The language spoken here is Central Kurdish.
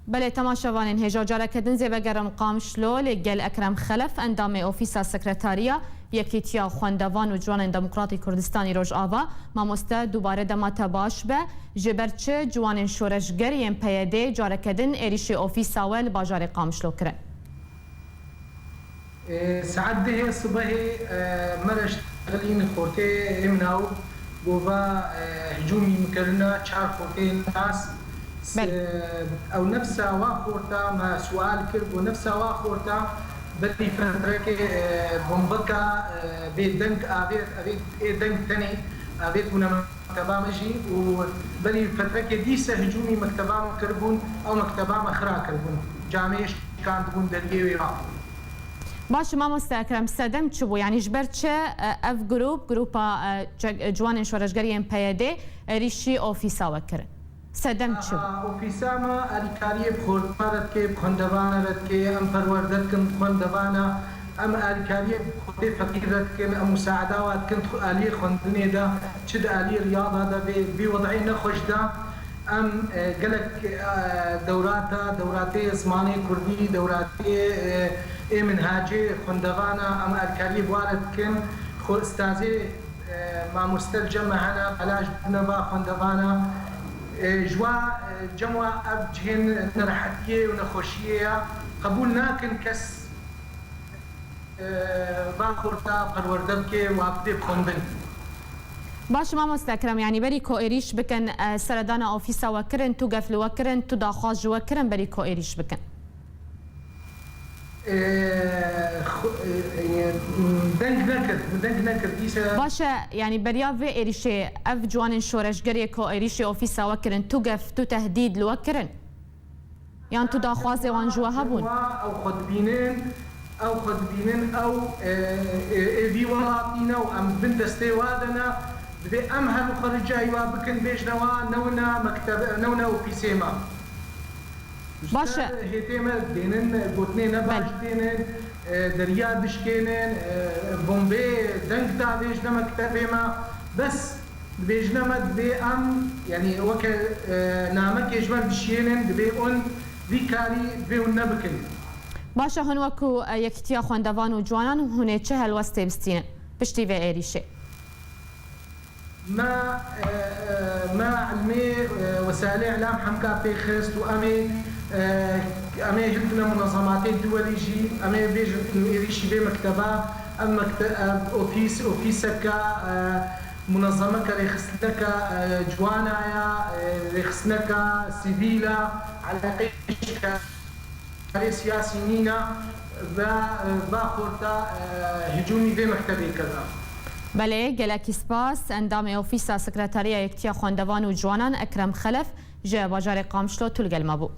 بله تماشاوانین هجا جارکدن زیو گرم قامشلو لگل اکرم خلف اندام اوفیسا سکرتاریا یکیتیا خواندوان و جوان دموکراتی کردستانی روش آوا ماموسته دوباره دمات باش به جبرچه جوان شورشگر یم پیده جارکدن ایریش اوفیسا ول باجار قامشلو کرن ساعت ده صبح مرش غلين خورتي امناو بوفا هجومي مكرنا چار خورتي ناس او نفسها واخورتا ما سؤال كرب ونفسها واخورتا بدي فترك بومبكا بيدنك ابيت دنك تاني ابيت هنا مكتبا مجي وبدي فترك ديسه هجومي مكتبا كربون او مكتبا مخرا كربون جامعه كانت بون درجه باش ما مستكرم سدم چبو يعني جبرچه اف جروبا جوان شورشگري پیاده ریشی اوفیسا وکرن سدم چبو اوفیسا ما الیکاری بخورد که بخندوانه که ام پروردت کن بخندوانه ام الیکاری بخورد فقیرت کن ام مساعدات کن الی خندنه دا چد الی ریاضه دا بی وضعی نخوش دا ام قالك دوراتي زماني كردي دوراتي منهاجي خندغانا ام الكاري بوارد كن خو استاذي ما مستلجم هنا بلاش نبا خندغانا جوا جموا ابجهن نرحتيه ونخوشيه قبول ناكن كس باخورتا پروردبكي وابدي بخندن باش ما مستكرم يعني بري كو إيريش بكن سردانا أوفيسا وكرن تو قفل وكرن تو داخاز جو وكرن بري كو إيريش بكن دنگ نكر باشا يعني بريا في إيريشي أف جوان شورشگري كو إيريشي أوفيسا وكرن تو قف تو تهديد لوكرن يعني تو داخاز وان جو هبون أو خد بينن أو في وراطينا وأم بندستي وادنا بأمهل وخرجاي وبكن بيش نونا مكتب نونا وفيسيما باشا هيتيما دينن بوتنين باش دينن دريا بشكينن بومبي دنك دا بيش مكتبيما بس بيش نمد بأم يعني وك نامك يجمع بشينن بيقون بيكاري بيون نبكن باشا هون وكو يكتيا خواندوان و جوانان هونه چه هلوسته بستين پشتی و ایریشه ما علمي وسائل اعلام حمكا في خست وامي جبنا منظمات الدولية امي بيجن ايريشي بي مكتبه ام مكتب اوفيسك منظمه ريخسنك جوانا ريخسنك سيفيلا على قيشك سياسيين باخورتا هجومي في مكتبي كذا بله گلکی سپاس اندام اوفیسا سکرتاریا یکتیا خواندوان و جوانان اکرم خلف جه باجار قامشلو تلگل مبو